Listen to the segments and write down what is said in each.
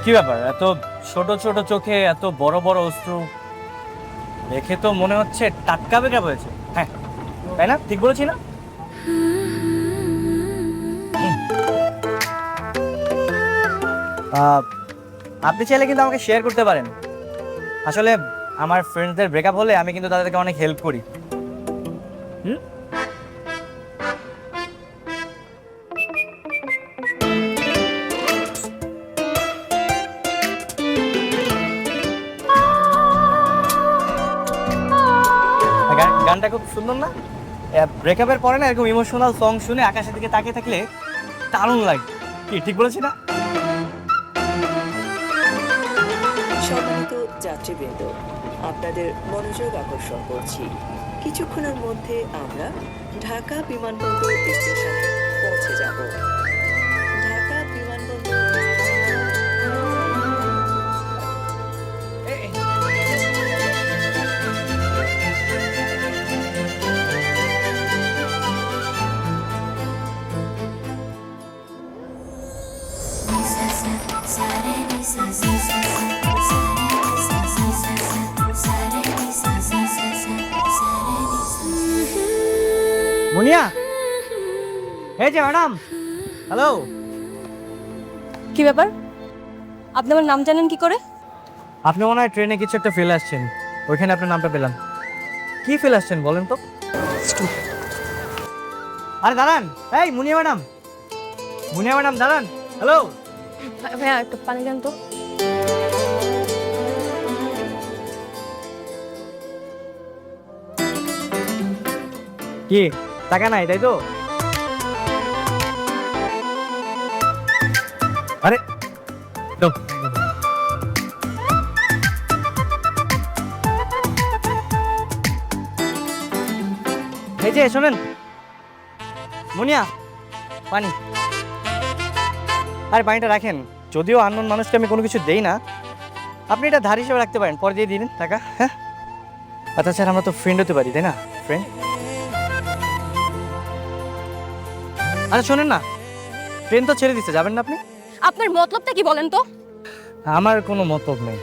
কি ব্যাপার, এত ছোট ছোট চোখে এত বড় বড় অশ্রু দেখে তো মনে হচ্ছে টাটকা বেকআপ হয়েছে। হ্যাঁ, তাই না? ঠিক বলেছি না? আহ, আপনি চাইলে কিন্তু আমাকে শেয়ার করতে পারেন। আসলে আমার ফ্রেন্ডসদের ব্রেকআপ হলে আমি কিন্তু তাদেরকে অনেক হেল্প করি। হুম? গানটা খুব সুন্দর না? ব্রেকআপের পরে না এরকম ইমোশনাল সং শুনে আকাশের দিকে তাকিয়ে থাকলে দারুণ লাগে। কি ঠিক বলেছি না? সম্মানিত যাত্রীবৃন্দ, আপনাদের মনোযোগ আকর্ষণ করছি। কিছুক্ষণের মধ্যে আমরা ঢাকা বিমানবন্দর স্টেশনে পৌঁছে যাব। ঢাকা বিমানবন্দর মুনিয়া, এই যে ম্যাডাম, হ্যালো। কি ব্যাপার? আপনি আমার নাম জানেন কি করে? আপনি মনে হয় ট্রেনে কিছু একটা ফেলে আসছেন, ওইখানে আপনার নামটা পেলাম। কি ফেলে আসছেন বলেন তো? আরে দাঁড়ান, এই মুনিয়া ম্যাডাম, মুনিয়া ম্যাডাম দাঁড়ান। হ্যালো। ভাইয়া একটু পানি দেন তো। কি টাকা নাই তাই তো? আরে দাও। এই যে শোনেন মুনিয়া, পানি। আরে পানিটা রাখেন, যদিও আননোন মানুষকে আমি কোনো কিছু দেই না, আপনি এটা ধার হিসেবে রাখতে পারেন, পরে দিয়ে দিন টাকা। হ্যাঁ, আচ্ছা স্যার, আমরা তো ফ্রেন্ড হতে পারি তাই না? ফ্রেন্ড। আচ্ছা শোনেন না, ট্রেন তো ছেড়ে দিচ্ছে, যাবেন না আপনি? আপনার মতলবটা কি বলেন তো? আমার কোনো মতলব নেই।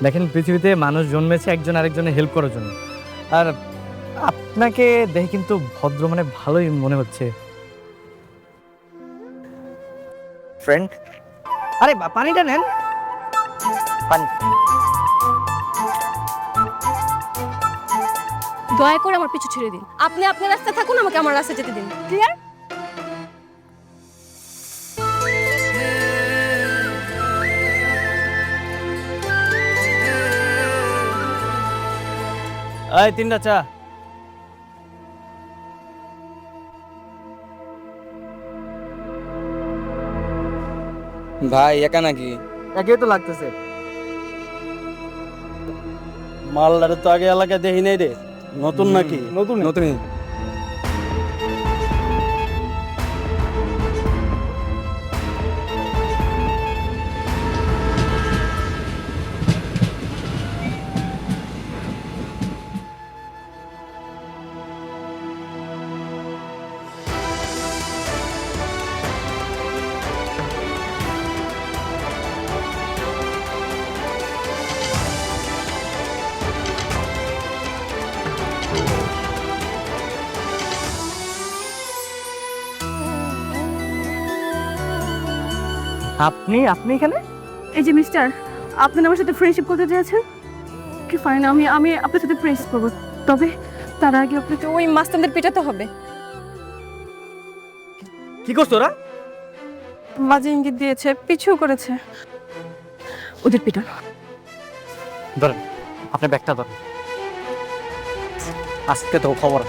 দেখেন, পৃথিবীতে মানুষ জন্মেছে একজন আরেকজনের হেল্প করার জন্য, আর আপনাকে দেখে কিন্তু ভদ্র মানে ভালোই মনে হচ্ছে। ফ্রেন্ড, আরে পানিটা নেন, পানি। দয়া করে আমার পিছু ছেড়ে দিন। আপনি আপনার রাস্তায় থাকুন, আমাকে আমার রাস্তায় যেতে দিন। ক্লিয়ার? এই 3টা চা। ভাই একা নাকি? একেই তো লাগতেছে। মালদারে তো আগে এলাকায় দেখি নাই রে, নতুন নাকি? নতুন নতুনই। আপনি আপনি এখানে? এই যে মিস্টার, আপনি আমার সাথে ফ্রেন্ডশিপ করতে চেয়েছেন, কি ফাইন, আমি আমি আপনার সাথে ফ্রেন্ডশিপ করবো, তবে তার আগে আপনাকে ওই মাস্তানদের পেটাতে হবে। কি করছো ওরা? বাজে ইঙ্গিত দিয়েছে, পিছু করেছে, ওদের পিটান। ধরেন, আপনার ব্যাগটা ধরেন, আজকে তো খবর।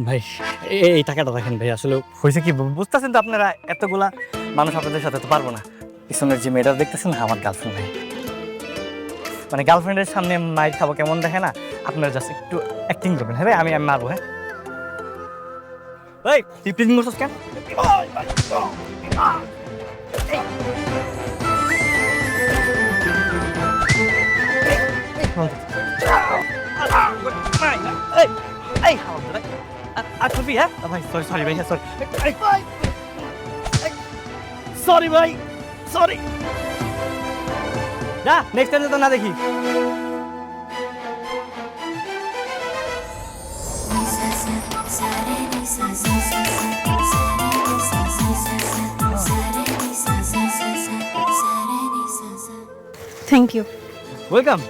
ভাই এই টাকাটা দেখেন ভাই, আসলে হয়েছে কি বুঝতেছেন তো আপনারা, এতগুলা মানুষ আপনাদের সাথে তো পারবো না। পিছনের যে মেয়েটা দেখতেছেন আমার গার্লফ্রেন্ড ভাই, মানে গার্লফ্রেন্ডের সামনে মাইর খাবো কেমন দেখে না, আপনারা জাস্ট একটু অ্যাক্টিং করবেন। হ্যাঁ ভাই, আমি আমি মারবো। হ্যাঁ এই তুই প্লিজিং করছিস কেন? এই সরি হ্যাঁ ভাই সরি ভাই সরি সরি ভাই সরি না নেক্সট টাইম তো না দেখি থ্যাংক ইউ। ওয়েলকাম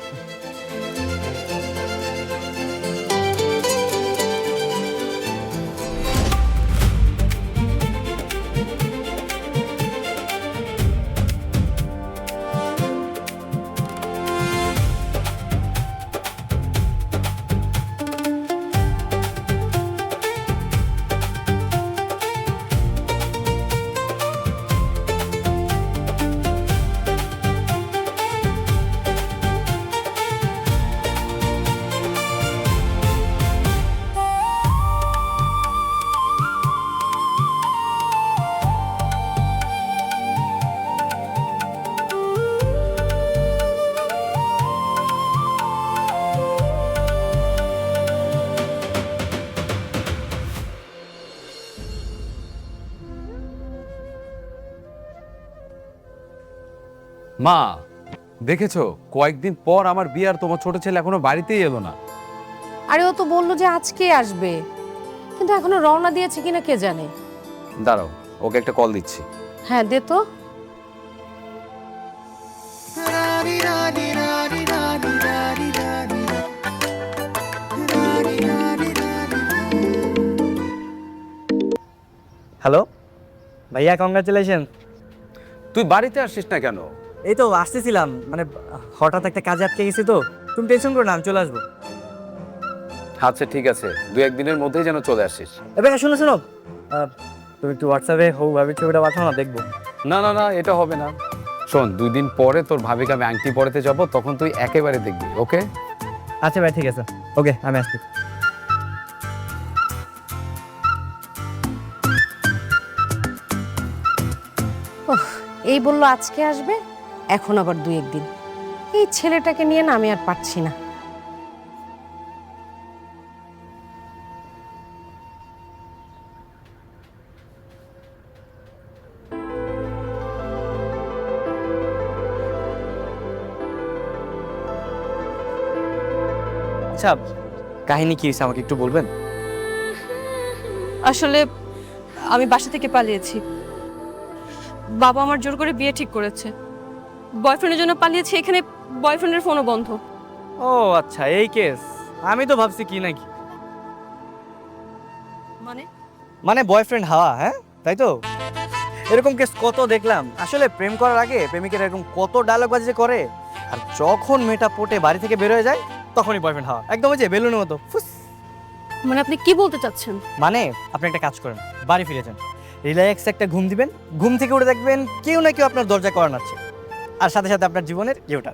মা দেখেছো কয়েকদিন পর আমার বিয়ে আর তোমার ছোট ছেলে এখনো বাড়িতেই এলো না। আরে ও তো বললো যে আজকে আসবে, কিন্তু এখনো রওনা দিয়েছে কিনা কে জানে। দাঁড়াও ওকে একটা কল দিচ্ছি। হ্যাঁ দে তো। হ্যালো ভাইয়া কংগ্রাচুলেশন তুই বাড়িতে আসছিস না কেন? এই তো আসতেছিলাম মানে হঠাৎ একটা কাজে আটকে গেছি তো তুমি টেনশন করো না আমি চলে আসবো আচ্ছা ঠিক আছে, দু একদিনের মধ্যেই যেন চলে আসিস। এবার শোনো শোনো তুমি একটু হোয়াটসঅ্যাপে হৌ ভাবির ছবিটা পাঠাও না দেখবো না না না এটা হবে না। শোন 2 দিন পরে তোর ভাবিকে আমি আংটি পরাতে যাব, তখন তুই একেবারে দেখবি। ওকে আচ্ছা ভাই ঠিক আছে ওকে আমি আসছি ওহ, এই বললো আজকে আসবে, এখন আবার 2-1 দিন। এই ছেলেটাকে নিয়ে না আমি আর পারছি না। আচ্ছা কাহিনী কি হয়েছে আমাকে একটু বলবেন আসলে আমি বাসা থেকে পালিয়েছি। বাবা আমার জোর করে বিয়ে ঠিক করেছে। বয়ফ্রেন্ডের জন্য পালিয়েছি, এখানে বয়ফ্রেন্ডের ফোনও বন্ধ। ও আচ্ছা এই কেস আমি তো ভাবছি কি নাকি মানে মানে বয়ফ্রেন্ড হাওয়া হ্যাঁ তাই তো এরকম কেস কত দেখলাম আসলে প্রেম করার আগে প্রেমিকের এরকম কত ডায়লগ বাজি যে করে আর যখন মেয়েটা পটে বাড়ি থেকে বের হয়ে যায় তখনই বয়ফ্রেন্ড হাওয়া একদম ওই যে বেলুনের মতো ফুস মানে আপনি কি বলতে চাচ্ছেন? মানে আপনি একটা কাজ করেন বাড়ি ফিরে যান রিল্যাক্স একটা ঘুম দিবেন ঘুম থেকে উঠে দেখবেন কেউ না কেউ আপনার দরজা করানো আছে আর সাথে সাথে আপনার জীবনের ইউটা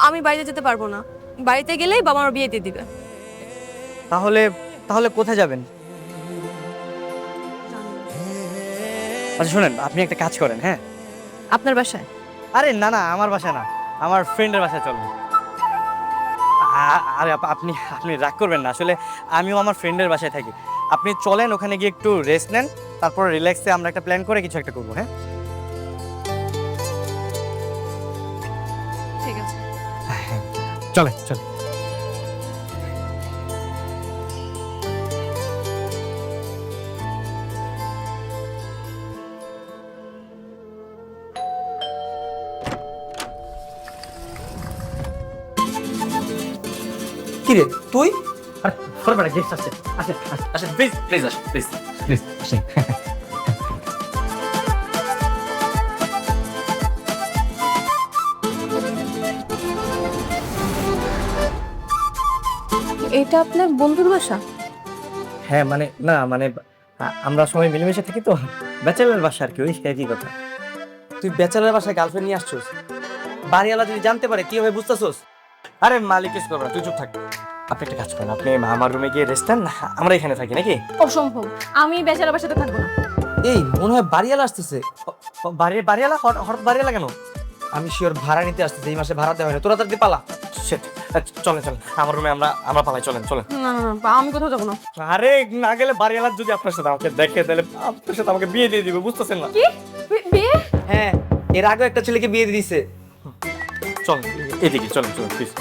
আমি বাইরে যেতে পারবো না। বাড়িতে গেলেই বাবা আমার বিয়ে দিয়ে দিবে। তাহলে তাহলে কোথায় যাবেন আচ্ছা শুনেন আপনি একটা কাজ করেন হ্যাঁ আপনার বাসায়? আরে না না আমার বাসা না আমার ফ্রেন্ডের বাসায় চলুন আরে আপনি আপনি রাগ করবেন না আসলে আমিও আমার ফ্রেন্ডের বাসায় থাকি আপনি চলেন ওখানে গিয়ে একটু রেস্ট নেন তারপর রিল্যাক্সে আমরা একটা প্ল্যান করে কিছু একটা করবো হ্যাঁ ঠিক আছে। চলে চলে কিরে তুই? আরে ফরবেনা গেস্ট আসছে আসেন আসেন প্লিজ প্লিজ আসেন প্লিজ প্লিজ আসেন এটা আপনার বন্ধুর বাসা? হ্যাঁ মানে না মানে আমরা সবাই মিলেমিশে থাকি তো ব্যাচেলার বাসা আর কি ওই একই কথা তুই ব্যাচেলার বাসায় গার্লফ্রেন্ড নিয়ে আসছিস? বাড়িওয়ালা যদি জানতে পারে কি হবে বুঝতেছস? আরে মালিক কিছু করবে না তুই চুপ থাক আপনি একটা কাজ করেন আপনি আমার রুমে গিয়ে রেস্ট নেন আমরা এখানে থাকি নাকি অসম্ভব, আমি বেচারা বাসাতে থাকবো না। এই মনে হয় বাড়িওয়ালা আসতেছে। বাড়িওয়ালা হঠাৎ বাড়িওয়ালা কেন আমি শিওর ভাড়া নিতে আসতেছে, এই মাসে ভাড়া দেওয়া হয় না। তোরা তাড়াতাড়ি পালা। Shit. চলেন চলেন আমার রুমে আমরা আমরা পালাই, চলেন চলেন। না না না আমি কোথাও যাবো না। আরে না গেলে বাড়িওয়ালা যদি আপনার সাথে আমাকে দেখে তাহলে আপনার সাথে আমাকে বিয়ে দিয়ে দিবে, বুঝতেছেন না? কি বিয়ে? হ্যাঁ, এর আগে একটা ছেলেকে বিয়ে দিয়ে দিছে। চলেন এদিকে, চলেন চলেন প্লিজ।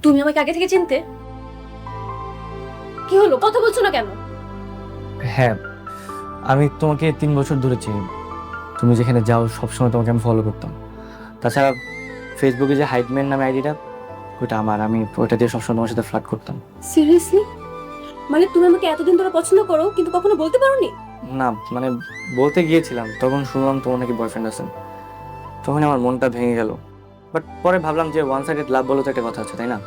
তুমি আমাকে আগে থেকে চিনতে? কি হলো, কথা বলছো না কেন? হ্যাঁ, আমি তোমাকে 3 বছর ধরে চিনি। তুমি যেখানে যাও সবসময় তোমাকে আমি ফলো করতাম। তাছাড়া ফেসবুকে যে হাইডম্যান নামে আইডিটা, ওটা আমার, আমি ওটা দিয়ে সবসময় তোমার সাথে ফ্লার্ট করতাম। সিরিয়াসলি? মানে তুমি আমাকে এতদিন ধরে পছন্দ করো কিন্তু কখনো বলতে পারোনি? না মানে বলতে গিয়েছিলাম, তখন শুনলাম তোমার নাকি বয়ফ্রেন্ড আছেন। তখন আমার মনটা ভেঙে গেল। বাট পরে ভাবলাম যে ওয়ান সাইডেড লাভ বলে তো একটা কথা আছে, তাই না?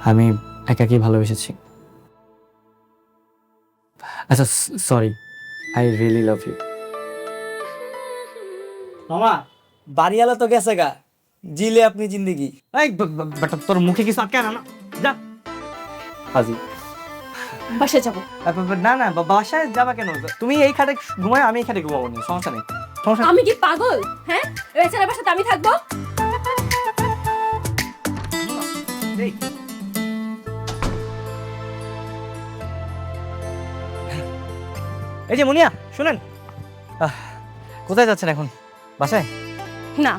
আমি একাকেই ভালোবেসেছি। আচ্ছা sorry, I really love you. মামা, বাড়িওয়ালা তো গেছে গা, জিলে আপনি জিন্দেগি। এই বাট তোর মুখে কিছু আটকে না, যা হাজি। বাসায় যাবো। না না বাসায় যাবা কেন? তুমি এই খাটে ঘুমায়, আমি এই খাটে ঘুমাবো না, সমস্যা নেই, সমস্যা নেই। আমি কি পাগল? হ্যাঁ, বেচারা বাসাতে আমি থাকবো? এই। এই যে মুনিয়া শুনেন, কোথায় যাচ্ছেন এখন? বাসায়? না,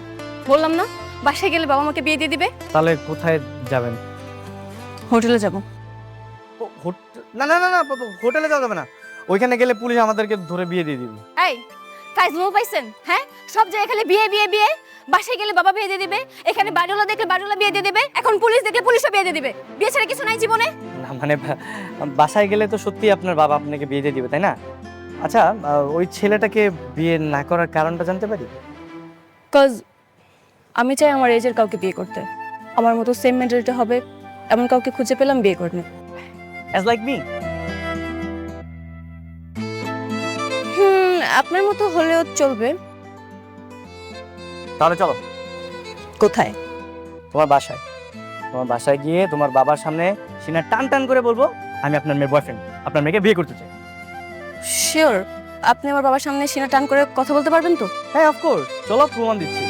বললাম না বাসায় গেলে বাবা আমাকে বিয়ে দিয়ে দিবে। তাহলে কোথায় যাবেন? হোটেলে যাব। না না না না হোটেলে যাওয়া যাবে না, ওইখানে গেলে পুলিশ আমাদেরকে ধরে বিয়ে দিয়ে দিবে। এই ফাইজমো পাইছেন? হ্যাঁ, সব জায়গায় খালি বিয়ে বিয়ে বিয়ে। বাসায় গেলে বাবা বিয়ে দিয়ে দিবে, এখানে বাড়িওয়ালা দেখলে বাড়িওয়ালা বিয়ে দিয়ে দিবে, এখন পুলিশ দেখলে পুলিশও বিয়ে দিয়ে দিবে। বিয়ে ছাড়া কিছু নাই জীবনে। না মানে বাসায় গেলে তো সত্যি আপনার বাবা আপনাকে বিয়ে দিয়ে দিবে, তাই না? আচ্ছা ওই ছেলেটাকে বিয়ে না করার কারণটা জানতে পারি? কজ আমি চাই আমার এজের কাউকে বিয়ে করতে, আমার মতো সেম মেন্টালিটি হবে এমন কাউকে খুঁজে পেলাম বিয়ে করবে। As like me. আপনার মতো হলেও চলবে। তাহলে চলো কোথায়? তোমার বাসায়। তোমার বাসায় গিয়ে তোমার বাবার সামনে সিনা টান টান করে বলবো আমি আপনার মেয়ের বয়ফ্রেন্ড, আপনার মেয়েকে বিয়ে করতে চাই। শিওর? আপনি আমার বাবার সামনে সিনা টান করে কথা বলতে পারবেন তো? হ্যাঁ অফকোর্স, চলো প্রমাণ দিচ্ছি।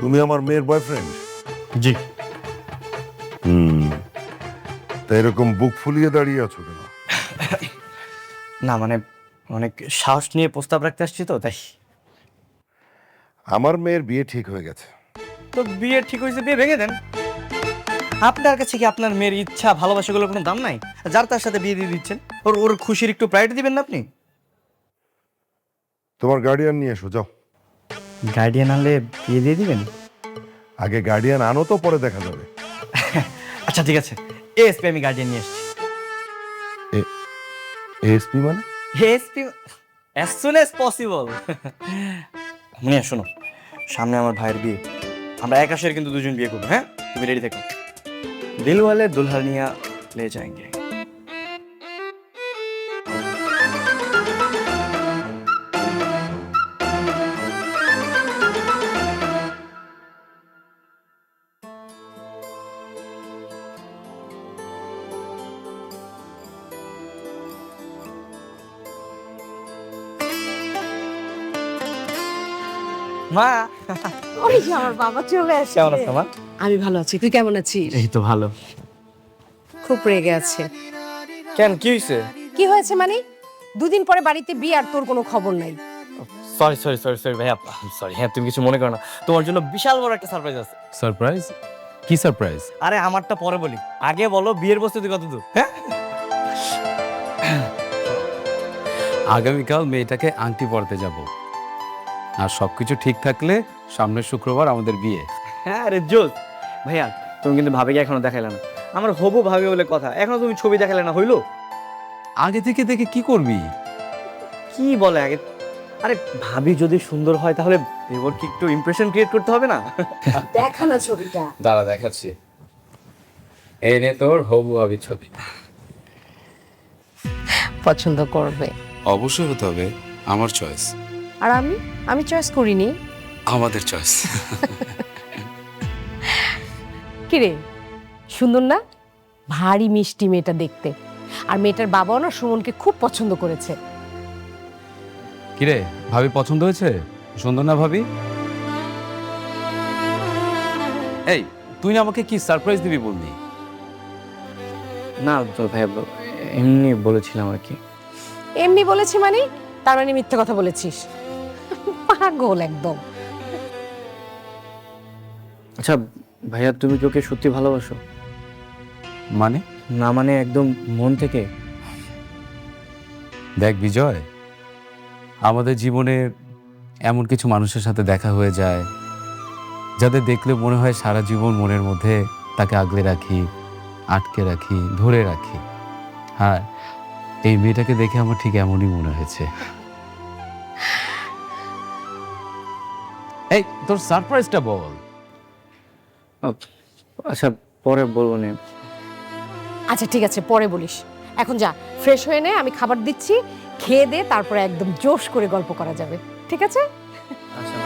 তুমি আমার মেয়ের বয়ফ্রেন্ড? জি। তা এরকম বুক ফুলিয়ে দাঁড়িয়ে আছো কেন? না মানে অনেক সাহস নিয়ে প্রস্তাব রাখতে আসছি তো তাই। আমার মেয়ের বিয়ে ঠিক হয়ে গেছে। তো বিয়ে ঠিক হয়েছে, বিয়ে ভেঙে দেন। আপনার কাছে কি আপনার মেয়ের ইচ্ছা ভালোবাসাগুলোর কোনো দাম নাই? যার তার সাথে বিয়ে দিয়ে দিচ্ছেন, ওর ওর খুশির একটু প্রায়োরিটি দিবেন না আপনি? তোমার গার্ডিয়ান নিয়ে এসো, যাও। গার্ডিয়ান আনলে বিয়ে দিয়ে দিবেন? আগে গার্ডিয়ান আনো, তো পরে দেখা যাবে। আচ্ছা ঠিক আছে, এএসপি আমি গার্ডিয়ান নিয়ে এসেছি। এএসপি মানে? ASP as soon as possible. মনে শোনো, সামনে আমার ভাইয়ের বিয়ে, আমরা এক আশার কিন্তু দুজন বিয়ে করবো। হ্যাঁ তুমি রেডি থেকো। দিলওয়ালে দুলহানিয়া লে যাएंगे। মা ওই যে আমার বাবা চলে আসছে। কেমন আছো মা? আমি ভালো আছি, তুই কেমন আছিস? এই তো ভালো। খুব রেগে আছে। কেন কি হয়েছে? কি হয়েছে মানে? দুদিন পরে বাড়িতে বিয়ে আর তোর কোনো খবর নাই। সরি সরি সরি সরি ভাইয়া, সরি। হ্যাঁ তুমি কিছু মনে করো না, তোমার জন্য বিশাল বড় একটা সারপ্রাইজ আছে। সারপ্রাইজ? কি সারপ্রাইজ? আরে আমারটা পরে বলি, আগে বলো বিয়ের প্রস্তুতি কত দূর? হ্যাঁ আগামীকাল মেয়েটাকে আংটি পরতে যাব, আর সবকিছু ঠিক থাকলে সামনের শুক্রবার আমাদের বিয়ে। হ্যাঁ আরে জোস ভাইয়া, তুমি কিন্তু ভাবিকে এখনো দেখাইলে না। আমার হবু ভাবি বলে কথা, এখনো তুমি ছবি দেখালে না, হইলো? আগে থেকে দেখে কি করবি? কি বলে আগে? আরে ভাবি যদি সুন্দর হয় তাহলে দেবর কি একটু ইমপ্রেশন ক্রিয়েট করতে হবে না? দেখা না ছবিটা। দাঁড়া দেখাচ্ছি, এই নে তোর হবু ভাবি ছবি। পছন্দ করবে। অবশ্যই হতে হবে, আমার চয়েস। আর আমি চয়েস করিনি। আমাদের চয়েস। কিরে, সুন্দর না? ভারী মিষ্টি মেয়েটা দেখতে। আর মেয়েটার বাবাও না সুমনকে খুব পছন্দ করেছে। কিরে ভাবি পছন্দ হয়েছে? সুন্দর না ভাবি? এই তুই না আমাকে কি সারপ্রাইজ দিবি বললি? না তো ভাইয়া, এমনি বলেছিলাম আর কি। এমনি বলেছি মানে? তার মানে মিথ্যে কথা বলেছিস? পাগল একদম। আচ্ছা ভাইয়া, তুমি কি ওকে সত্যি ভালোবাসো? মানে? না মানে একদম মন থেকে? দেখ বিজয়, আমাদের জীবনে এমন কিছু মানুষের সাথে দেখা হয়ে যায় যাদের দেখলে মনে হয় সারা জীবন মনের মধ্যে তাকে আগলে রাখি, আটকে রাখি, ধরে রাখি। হ্যাঁ, এই মেয়েটাকে দেখে আমার ঠিক এমনই মনে হয়েছে। এই তোর সারপ্রাইজটা বল। আচ্ছা পরে বলবো নে। আচ্ছা ঠিক আছে, পরে বলিস। এখন যা, ফ্রেশ হয়ে নে, আমি খাবার দিচ্ছি, খেয়ে দে, তারপরে একদম জোশ করে গল্প করা যাবে, ঠিক আছে? আচ্ছা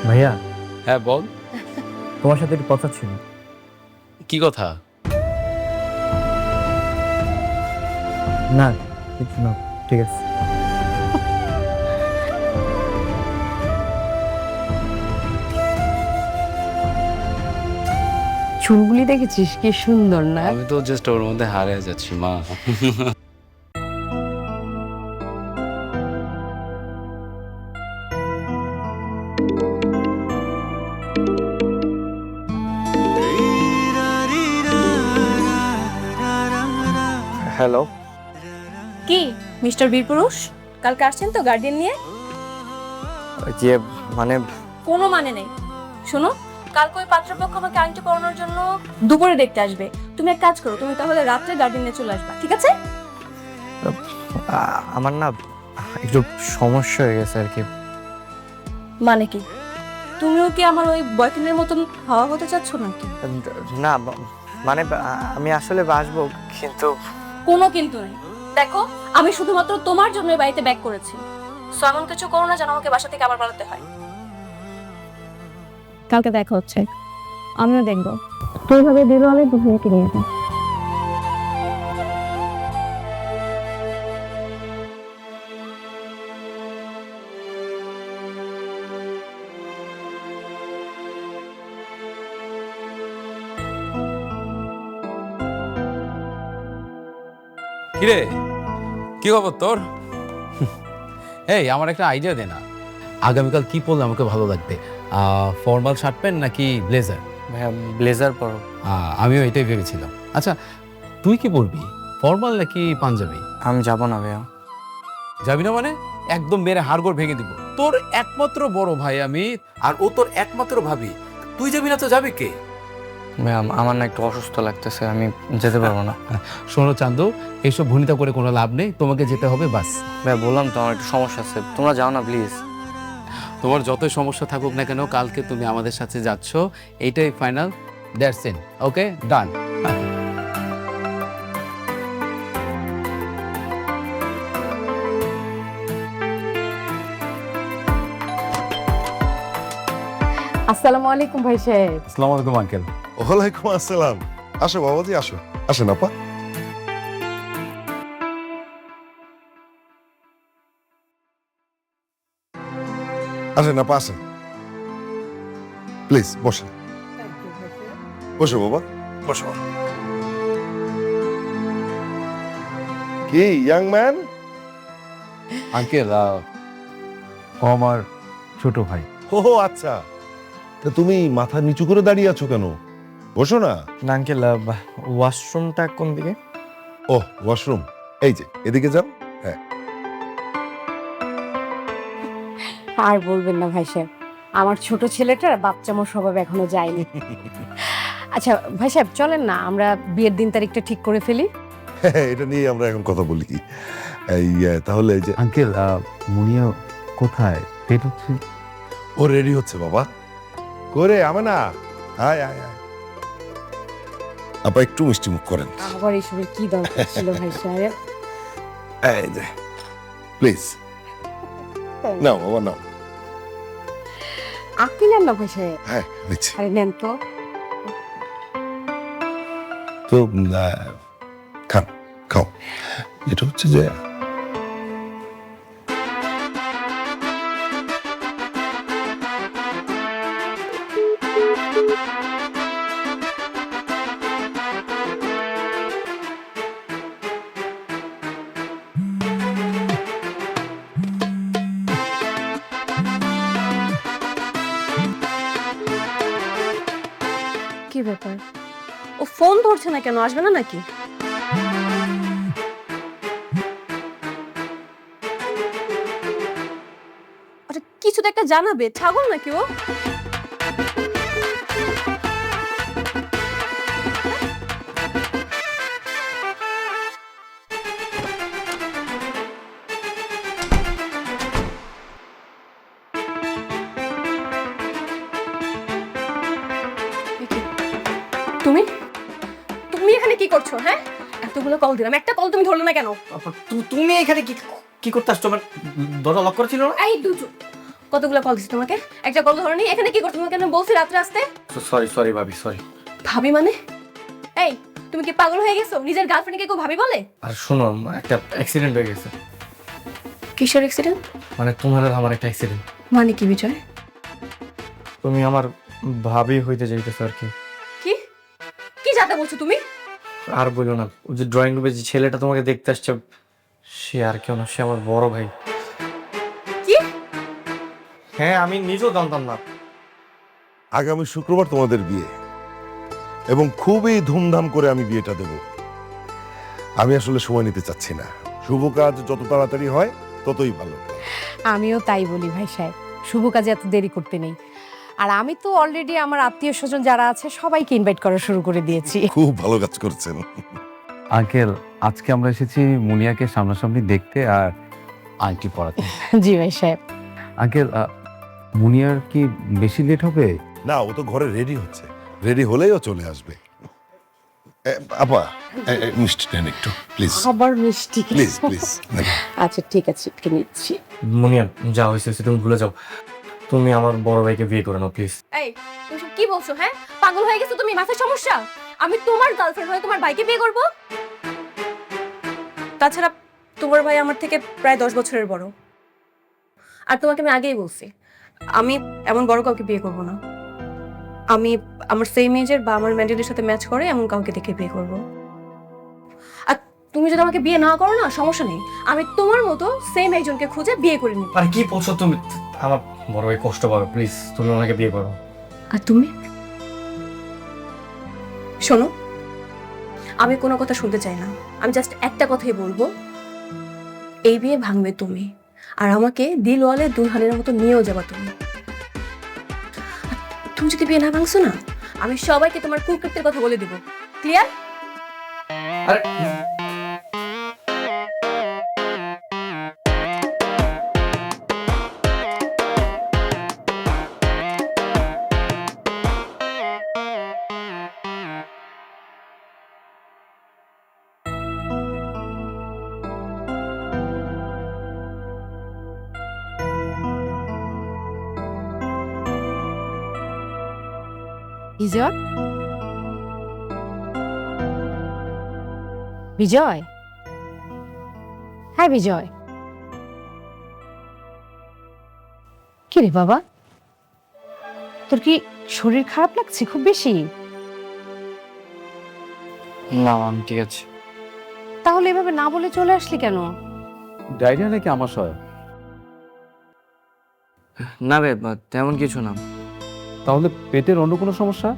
ভাইয়া, হ্যাঁ বল। তোমার সাথে একটু কথা ছিল। কি কথা? না কিছু না, ঠিক আছে। চুলগুলি দেখেছিস কি সুন্দর না? আমি তো জাস্ট ওর মধ্যে হারিয়ে যাচ্ছি মা। হ্যালো। কি মিস্টার বীরপুরুষ, কালকে আসছেন তো গার্ডিয়ান নিয়ে? যে মানে কোনো মানে নেই। শোনো, কালকে ওই পাত্রপক্ষ আমাকে আংটি পরানোর জন্য দুপুরে দেখতে আসবে। তুমি এক কাজ করো, তুমি তাহলে রাত্রে গার্ডিয়ান নিয়ে চলে আসবা, ঠিক আছে? আমার না একটু সমস্যা হয়ে গেছে আর কি। মানে কি, তুমিও কি আমার ওই বয়ফ্রেন্ডের মতন হাওয়া হতে চাচ্ছ নাকি? না মানে আমি আসলে বাসবো, কিন্তু কোনো কিন্তু নেই। দেখো, আমি শুধুমাত্র তোমার জন্য এই বাড়িতে ব্যাক করেছি, সো এমন কিছু করো না যেন আমাকে বাসা থেকে আবার পালাতে হয়। কালকে দেখা হচ্ছে, আমিও দেখবো। তো এইভাবে দিল হলে দুপুরে নিয়ে যাবো। কিরে, কি খবর তোর? এই আমার একটা আইডিয়া দে না, আগামীকাল কি পরলে আমাকে ভালো লাগবে? ফর্মাল শার্ট প্যান্ট নাকি ব্লেজার? ভাইয়া ব্লেজার পরো। আমিও এটাই ভেবেছিলাম। আচ্ছা তুই কি পরবি, ফর্মাল নাকি পাঞ্জাবি? আমি যাবো না ভাইয়া। যাবি না মানে? একদম মেরে হাড়গোড় ভেঙে দিব। তোর একমাত্র বড় ভাই আমি, আর ও তোর একমাত্র ভাবি। তুই যাবি না তো যাবে কে? ভাইয়া আমার না একটু অসুস্থ লাগতেছে, আমি যেতে পারবো না। শোনো চান্দু, এইসব ভনিতা করে কোনো লাভ নেই, তোমাকে যেতে হবে বাস। ভাইয়া বললাম তো আমার একটু সমস্যা আছে, তোমরা যাও না প্লিজ। তোমার যতই সমস্যা থাকুক না কেন, কালকে তুমি আমাদের সাথে যাচ্ছ, এইটাই ফাইনাল। দ্যাটস ইট, ওকে, ডান। আসসালামু আলাইকুম ভাই সাহেব। আসসালামু আলাইকুম আঙ্কেল। ওয়ালাইকুম আসসালাম। আসো বাবাজি, আসো। আসেন আপা। আসেন আপা, আসেন। প্লিজ বসেন। বসো বাবা, বসো। কি ইয়াং ম্যান? আঙ্কেল, ও আমার ছোট ভাই। ও আচ্ছা, তা তুমি মাথা নিচু করে দাঁড়িয়ে আছো কেন? বসো না। না আঙ্কেল, ওয়াশরুমটা কোন দিকে? ও ওয়াশরুম, এই যে এদিকে যাও। আর বলবেন না ভাই সাহেব, আমার ছোট ছেলেটার বাচ্চামো স্বভাব এখনো যায়নি। আচ্ছা ভাই সাহেব, চলেন না আমরা বিয়ের দিন তারিখটা ঠিক করে ফেলি। হ্যাঁ, এটা নিয়ে আমরা এখন কথা বলি কি এই তাহলে এই যে আঙ্কেল, মুনিয়া কোথায়? ডেট হচ্ছে? ও রেডি হচ্ছে বাবা। করে না আয় আয় আয় আপা, একটু মিষ্টি মুখ করেন। আবার এইসবের কি দরকার ছিল ভাই সাহেব? এই যে প্লিজ নাও বাবা নাও। আপনি নেন না ভাই সাহেব। হ্যাঁ নিচ্ছি। আরে নেন তো। তো খান, খাও। এটা হচ্ছে যে কি ব্যাপার, ও ফোন ধরছে না কেন? আসবে না নাকি? আচ্ছা, কিছু তো একটা জানাবে, ছাগল নাকি ও? তুমি তুমি এখানে কি করছো? হ্যাঁ, এতগুলো কল দিলাম, একটা কল তুমি ধরলে না কেন? তুমি এখানে কি কি করতে আসছো? আমার দরজা লক করা ছিল না? এই দুটো কতগুলো কল দিছি তোমাকে, একটা কল ধরনি। এখানে কি করছো? তোমাকে আমি বলছি রাত্রে আসতে। সরি সরি ভাবি, সরি। ভাবি মানে? এই তুমি কি পাগল হয়ে গেছো? নিজের গার্লফ্রেন্ডকে কেউ ভাবি বলে? আর শোনো, একটা অ্যাক্সিডেন্ট হয়ে গেছে। কিসের অ্যাক্সিডেন্ট? মানে তোমার আর আমার একটা অ্যাক্সিডেন্ট। মানে কি বিজয়? তুমি আমার ভাবি হইতে যাইতেছো আর কি। কি কি যাতা বলছো তুমি? আর বলো না, ওই যে ড্রয়িং রুমে যে ছেলেটা তোমাকে দেখতে আসছে, সে আর কেউ না, সে আমার বড় ভাই। কি? হ্যাঁ, আমি নিজেও জানতাম না। আগামী শুক্রবার তোমাদের বিয়ে, এবং খুবই ধুমধাম করে আমি বিয়েটা দেব। আমি আসলে সময় নিতে চাচ্ছি না। শুভ কাজ যত তাড়াতাড়ি হয় ততই ভালো। আমিও তাই বলি ভাই সাহেব, শুভ কাজে এত দেরি করতে নেই। আর আমি তো অলরেডি আমার আত্মীয় স্বজন যারা আছে সবাইকে ইনভাইট করা শুরু করে দিয়েছি। খুব ভালো কাজ করছেন। আঙ্কেল, আজকে আমরা এসেছি মুনিয়াকে সামনাসামনি দেখতে আর আংটি পরাতে। জি ভাই সাহেব। আঙ্কেল, মুনিয়ার কি বেশি লেট হবে? না, ও তো ঘরে রেডি হচ্ছে, রেডি হলেই ও চলে আসবে। আপা, মিষ্টি নেন একটু প্লিজ। আবার মিষ্টি? Please please. আচ্ছা ঠিক আছে, একটু নিচ্ছি। মুনিয়া, যা হয়েছে তুমি ভুলে যাও। তুমি আমার বড় ভাইকে বিয়ে করে নাও প্লিজ। এই তুমি সব কি বলছো? হ্যাঁ, পাগল হয়ে গেছো তুমি? মাথায় সমস্যা? আমি তোমার গার্লফ্রেন্ড হয়ে তোমার ভাইকে বিয়ে করব? তাছাড়া তোমার ভাই আমার থেকে প্রায় 10 বছরের বড়। আর তোমাকে আমি আগেই বলছি, আমি এমন বড় কাউকে বিয়ে করব না। আমি আমার সেম এজের বা আমার মেন্টালিটির সাথে ম্যাচ করে এমন কাউকে দেখে বিয়ে করব। আর তুমি যদি আমাকে বিয়ে না করো না, সমস্যা নেই, আমি তোমার মতো সেম একজনকে খুঁজে বিয়ে করে নিব। আর কি বলছো তুমি? আমার বড় ভাই কষ্ট পাবে, প্লিজ তুমি ওনাকে বিয়ে করো। আর তুমি শোনো, আমি কোনো কথা শুনতে চাই না। আমি জাস্ট একটা কথাই বলবো, এই বিয়ে ভাঙবে তুমি, আর আমাকে দিলওয়ালে দুলহানের মতো নিয়েও যাবা তুমি। আর তুমি যদি বিয়ে না ভাঙছো না, আমি সবাইকে তোমার কুকৃত্যের কথা বলে দিব। ক্লিয়ার? আরে বিজয়, বিজয়, হ্যাঁ বিজয়। কি রে বাবা, তোর কি শরীর খারাপ লাগছে খুব বেশি? না, আমি ঠিক আছে। তাহলে এভাবে না বলে চলে আসলি কেন? ডায়রিয়া নাকি আমাশয়? না রে, তেমন কিছু না। তাহলে পেটের অন্য কোনো সমস্যা?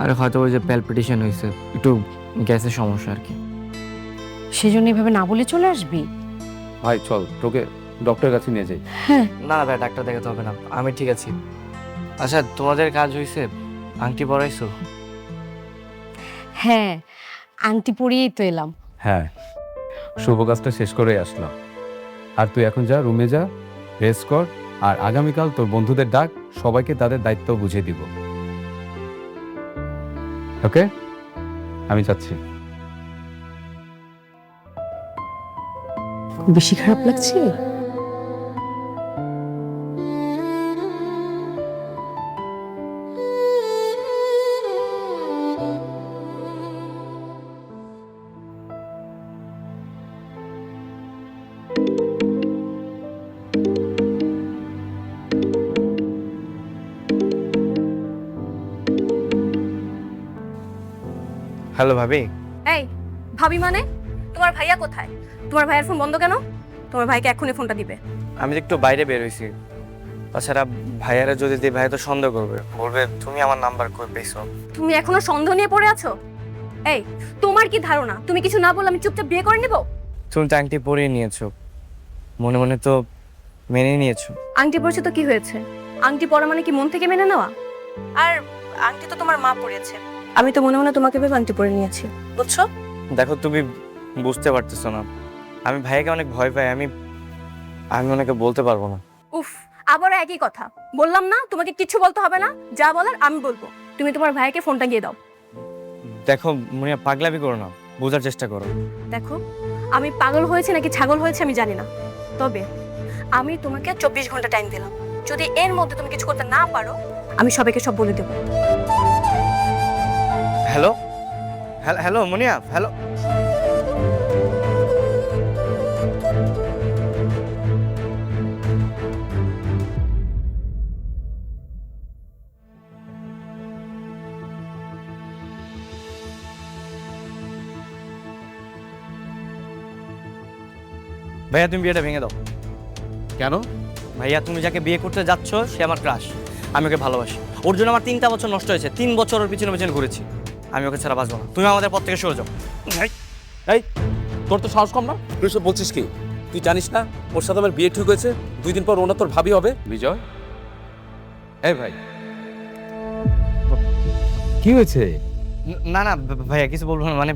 আরে হয়তো ওই যে প্যালপিটেশন হয়েছে, একটু গ্যাসের সমস্যা আর কি। সেজন্য এভাবে না বলে চলে আসবি? ভাই চল, তোকে ডক্টরের কাছে নিয়ে যাই। না না ভাই, ডাক্তার দেখাতে হবে না, আমি ঠিক আছি। আচ্ছা, তোমাদের কাজ হয়েছে? আংটি পরাইছো? হ্যাঁ, আংটি পরিয়েই তো এলাম। হ্যাঁ, শুভ কাজটা শেষ করে আসলাম। আর তুই এখন যা, রুমে যা, রেস্ট কর। আর আগামীকাল তোর বন্ধুদের ডাক, সবাইকে তাদের দায়িত্ব বুঝিয়ে দিব। ওকে, আমি যাচ্ছি। বেশি খারাপ লাগছে? হ্যালো ভাবি। এই ভাবি মানে? তোমার ভাইয়া কোথায়? তোমার ভাইয়ের ফোন বন্ধ কেন? তোমার ভাইকে এক্ষুনি ফোনটা দিবে। আমি তো একটু বাইরে বের হয়েছি। তাছাড়া ভাইয়ারা যদি দিই, ভাইয়া তো সন্দেহ করবে, বলবে তুমি আমার নাম্বার কই পেয়েছো। তুমি এখনো সন্দেহ নিয়ে পড়ে আছো? এই, তোমার কি ধারণা তুমি কিছু না বললে আমি চুপচাপ বিয়ে করে নেব? তুমি তো আংটি পরিয়ে নিয়েছো, মনে মনে তো মেনে নিয়েছো। আংটি পরেছে তো কি হয়েছে? আংটি পরা মানে কি মন থেকে মেনে নেওয়া? আর আংটি তো তোমার মা পরিয়েছে, আমি তো মনে মনে তোমাকে ভেবে আংটি পরে নিয়েছি, বুঝছো? দেখো, তুমি বুঝতে পারতেছো না, আমি ভাইয়াকে অনেক ভয় পাই। আমি ওনাকে বলতে পারবো না। উফ, আবারও একই কথা। বললাম না তোমাকে কিছু বলতে হবে না, যা বলার আমি বলবো। তুমি তোমার ভাইকে ফোনটা দিয়ে দাও। দেখো মুনিয়া, পাগলামি করো না, বোঝার চেষ্টা করো। দেখো, আমি পাগল হয়েছে নাকি ছাগল হয়েছে আমি জানি না, তবে আমি তোমাকে 24 ঘন্টা টাইম দিলাম। যদি এর মধ্যে তুমি কিছু করতে না পারো, আমি সবাইকে সব বলে দেবো। হ্যালো হ্যালো মুনিয়া, হ্যালো। ভাইয়া, তুমি বিয়েটা ভেঙে দাও। কেন? ভাইয়া, তুমি যাকে বিয়ে করতে যাচ্ছ সে আমার ক্রাশ, আমি ওকে ভালোবাসি। ওর জন্য আমার 3টা বছর নষ্ট হয়েছে, 3 বছর ওর পিছনে পিছনে ঘুরেছি। আমি ওকে ছাড়া বাঁচবো না, তুমি আমাদের পথ থেকে সরে যাও। এই, তোর তো সাহস কম না? তুই সব বলছিস কি? তুই জানিস না ওর সাথে আমার বিয়ে ঠিক হয়েছে? 2 দিন পর ওনা তোর ভাবি হবে। বিজয়, এই ভাই, কি হয়েছে? না না ভাইয়া, কিছু বলবো না, মানে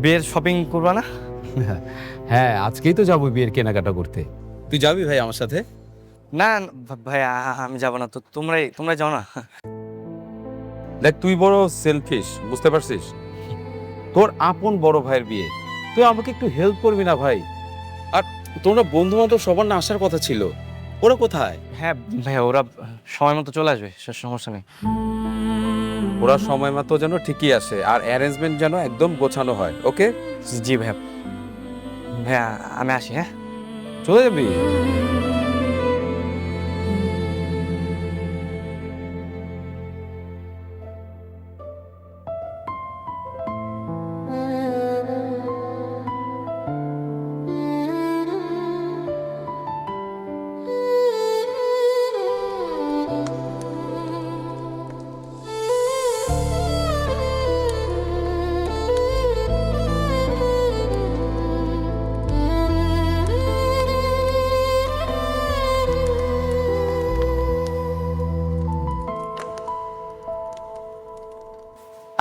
বিয়ের শপিং করবা না? হ্যাঁ, আজকেই তো যাবো বিয়ের কেনাকাটা করতে। তুই যাবি ভাই আমার সাথে? না ভাইয়া, আমি যাবো না তো, তোমরাই যাও না। দেখ, তুই বড় সেলফিশ, বুঝতে পারছিস? তোর আপন বড় ভাইয়ের বিয়ে, তুই আমাকে একটু হেল্প করবি না ভাই? আর তোমরা বন্ধু বান্ধব সবার না আসার কথা ছিল, ওরা কোথায়? হ্যাঁ ভাইয়া, ওরা সময় মতো চলে আসবে, সমস্যা নেই। ওরা সময় মতো যেন ঠিকই আসে, আর অ্যারেঞ্জমেন্ট যেন একদম গোছানো হয়। ওকে? জি ভাইয়া। ভাইয়া, আমি আসি। হ্যাঁ, চলে যাবি?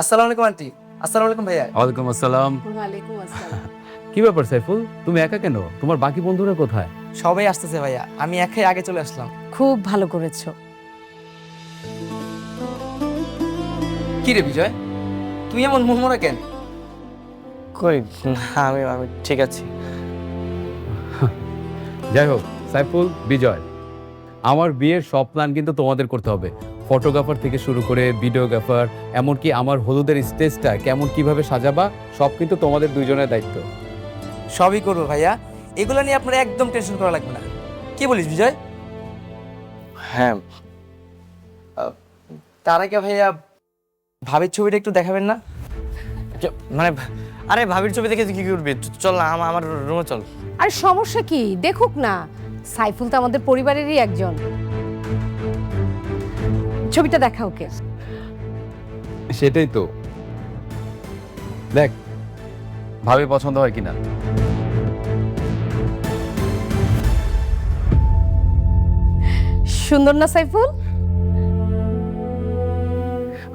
আসসালামু আলাইকুম আন্টি। আসসালামু আলাইকুম ভাইয়া। ওয়ালাইকুম আসসালাম। ওয়ালাইকুম আসসালাম। কি ব্যাপার সাইফুল, তুমি একা কেন? তোমার বাকি বন্ধুরা কোথায়? সবাই আসতেছে ভাইয়া, আমি একাই আগে চলে আসলাম। খুব ভালো করেছো। কি রে বিজয়, তুই এমন মুহমরা কেন? কই না, আমি ঠিক আছি। যাই হোক, সাইফুল, বিজয়, আমার বিয়ের সব প্ল্যান কিন্তু তোমাদের করতে হবে। ফটোগ্রাফার থেকে শুরু করে ভিডিওগ্রাফার, এমনকি আমার হলুদের স্টেজটা কেমন কিভাবে সাজাবা, সব কিন্তু তোমাদের দুইজনের দায়িত্ব। সবই করবো ভাইয়া, এগুলো নিয়ে আপনার একদম টেনশন করা লাগবে না। কি বলিস বিজয়? হ্যাঁ, তার আগে ভাইয়া ভাবির ছবিটা একটু দেখাবেন না? মানে আরে ভাবির ছবি দেখে কি করবি? চল না, আমার রুমে চল। আর সমস্যা কি, দেখুক না, সাইফুল তো আমাদের পরিবারেরই একজন। ছবিটা দেখা ওকে। সেটাই তো, দেখ ভাবে পছন্দ হয় কিনা। সুন্দর না সাইফুল?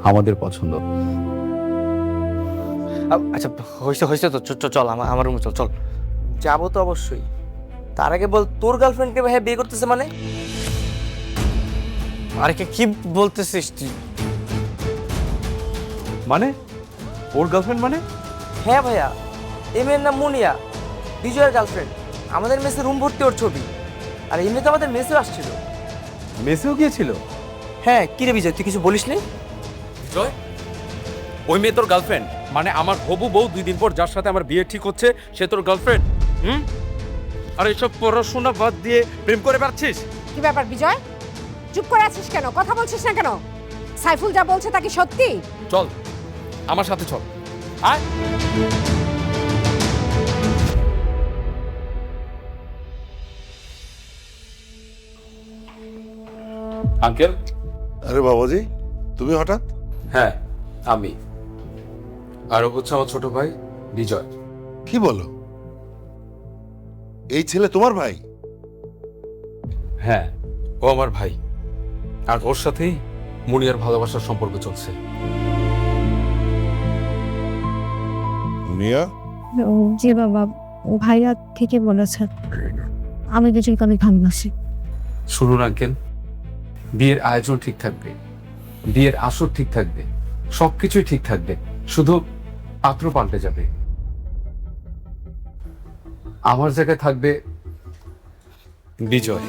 আমাদের পছন্দ। আচ্ছা হয়েছে হয়েছে তো চল আমার রুমে চল চল। যাবো তো অবশ্যই, তার আগে বল তোর গার্লফ্রেন্ডকে ভাইয়া বিয়ে করতেছে মানে? আরে কি বলতেছিস তুই? মানে ওর গার্লফ্রেন্ড মানে? হ্যাঁ ভাইয়া, এই মেয়ের নাম মুনিয়া, বিজয়ের গার্লফ্রেন্ড। আমাদের মেসে রুম ভর্তি ওর ছবি, আর এমনি তো আমাদের মেসেও আসছিল। মেসেও গিয়েছিল? হ্যাঁ, কি রে বিজয়, তুই কিছু বলিস নি? জয়, ওই মেয়ে তোর গার্লফ্রেন্ড মানে আমার হবু বউ 2 দিন পর যার সাথে আমার বিয়ে ঠিক হচ্ছে সে তোর গার্লফ্রেন্ড? আর এসব পড়াশোনা বাদ দিয়ে প্রেম করে পারছিস? কি ব্যাপার বিজয়, চুপ করে আছিস কেন? কথা বলছিস না কেন? সাইফুল যা বলছে তা কি সত্যি? চল আমার সাথে চল, আয়। আঙ্কেল। আরে বাবাজি, তুমি হঠাৎ? হ্যাঁ আমি, আর ও হচ্ছে আমার ছোট ভাই বিজয়। কি বলো, এই ছেলে তোমার ভাই? হ্যাঁ, ও আমার ভাই, আর ওর সাথেই মুনিয়ার ভালোবাসার সম্পর্ক চলছে। মুনিয়া? জি বাবা, ভাইয়া ঠিকই বলেছে, আমি বিজয়কে অনেক ভালোবাসি। শুনুন আঙ্কেল, বিয়ের আয়োজন ঠিক থাকবে, বিয়ের আসর ঠিক থাকবে, সবকিছুই ঠিক থাকবে, শুধু পাত্র পাল্টে যাবে। আমার জায়গায় থাকবে বিজয়।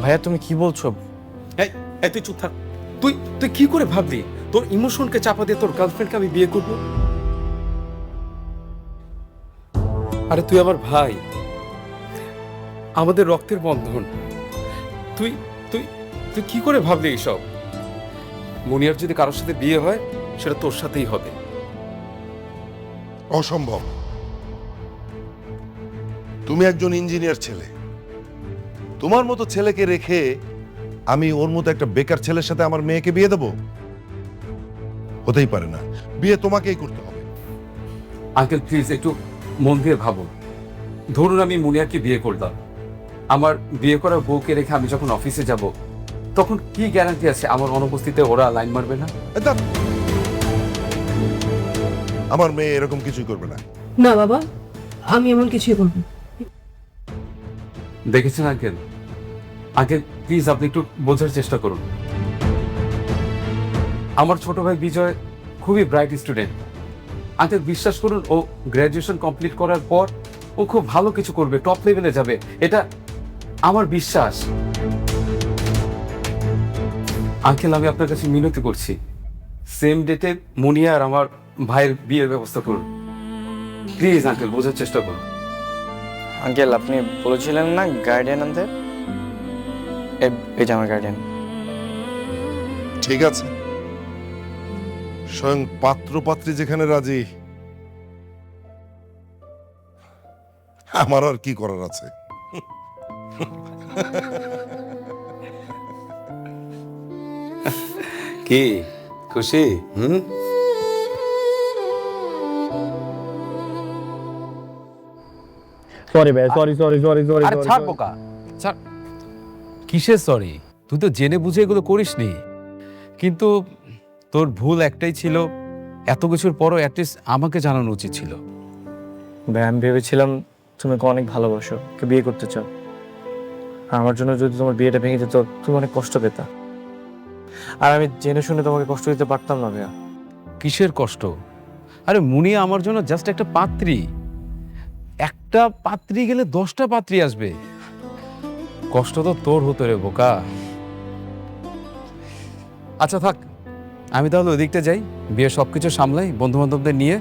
ভাইয়া তুমি কি বলছো? এই তুই চুপ থাক। তুই তুই কি করে ভাবলি তোর ইমোশনকে চাপা দিয়ে তোর গার্লফ্রেন্ডকে আমি বিয়ে করব? আরে তুই আমার ভাই, আমাদের রক্তের বন্ধন। তুই তুই তুই কি করে ভাবলি এইসব? মুনিয়ার যদি কারোর সাথে বিয়ে হয় সেটা তোর সাথেই হবে। অসম্ভব। তুমি একজন ইঞ্জিনিয়ার ছেলে, তোমার মতো ছেলেকে রেখে আমি ওর মতো একটা বেকার ছেলের সাথে আমার মেয়েকে বিয়ে দেব? হতেই পারে না, বিয়ে তোমাকেই করতে হবে। আঙ্কেল প্লিজ একটু মন দিয়ে ভাবুন। ধরুন আমি মুনিয়াকে বিয়ে করলাম, আমার বিয়ে করার বউকে রেখে আমি যখন অফিসে যাব তখন কি গ্যারান্টি আছে আমার অনুপস্থিতিতে ওরা লাইন মারবে না? আমার মেয়ে এরকম কিছুই করবে না। না বাবা, আমি এমন কিছুই করব না। দেখেছেন আঙ্কেল? আঙ্কেল প্লিজ আপনি একটু বোঝার চেষ্টা করুন। আমার ছোট ভাই বিজয় খুবই ব্রাইট স্টুডেন্ট। আঙ্কেল বিশ্বাস করুন, ও গ্র্যাজুয়েশন কমপ্লিট করার পর ও খুব ভালো কিছু করবে, টপ লেভেলে যাবে, এটা আমার বিশ্বাস। আঙ্কেল আমি আপনার কাছে মিনতি করছি, সেম ডেটে মুনিয়া আর আমার ভাইয়ের বিয়ের ব্যবস্থা করুন প্লিজ। আঙ্কেল বোঝার চেষ্টা করুন। আঙ্কেল আপনি বলেছিলেন না গার্ডিয়ান আনতে, এই যে আমার গার্ডিয়ান। ঠিক আছে, স্বয়ং পাত্র পাত্রী যেখানে রাজি, আমার আর কি করার আছে? কি খুশি? সরি ভাই, সরি সরি সরি সরি। আরে ছাড় বোকা, ছাড়। কিসের সরি? তুই তো জেনে বুঝে এগুলো করিসনি, কিন্তু তোর ভুল একটাই ছিল, এত কিছুর পরও অ্যাটলিস্ট আমাকে জানানো উচিত ছিল। ভাই আমি ভেবেছিলাম তুমি অনেক ভালোবাসো, বিয়ে করতে চাও, আমার জন্য যদি তোমার বিয়েটা ভেঙে যেত তুমি অনেক কষ্ট পেতা, আর আমি জেনে শুনে তোমাকে কষ্ট দিতে পারতাম না ভাইয়া। কিসের কষ্ট? আরে মুনিয়া আমার জন্য জাস্ট একটা পাত্রী, একটা পাত্রী গেলে 10টা পাত্রী আসবে। কষ্ট তো তোর হতো রে বোকা। আচ্ছা থাক, আমি তাহলে ওদিকটা যাই, বিয়ে সবকিছু সামলাই, বন্ধু বান্ধবদের নিয়ে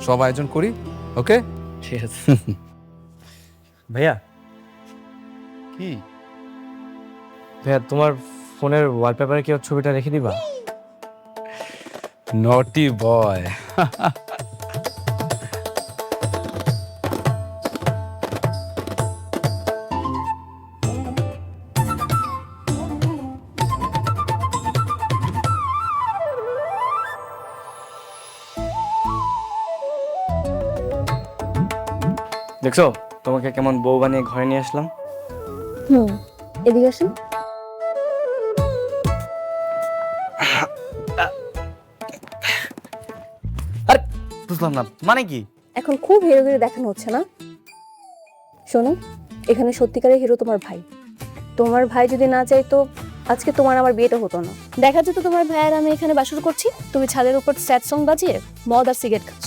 সব আয়োজন করি। ওকে ঠিক আছে ভাইয়া। কি ভাইয়া তোমার ফোনের ওয়ালপেপারে কি ওর ছবিটা রেখে দিবা? নটি বয়। দেখছো তোমাকে কেমন বউ বানিয়ে ঘরে নিয়ে আসলাম। হুম, এদিকে আসেন। আরে বুঝলাম না, মানে কি? এখন খুব হিরোগিরি দেখানো হচ্ছে না? শোনো, এখানে সত্যিকারের হিরো তোমার ভাই। তোমার ভাই যদি না চাইতো আজকে তোমার আমার বিয়েটা হতো না। দেখা যেত তোমার ভাই আর আমি এখানে বাসর করছি, তুমি ছাদের উপর স্যাড সং বাজিয়ে মদ আর সিগারেট খাচ্ছ।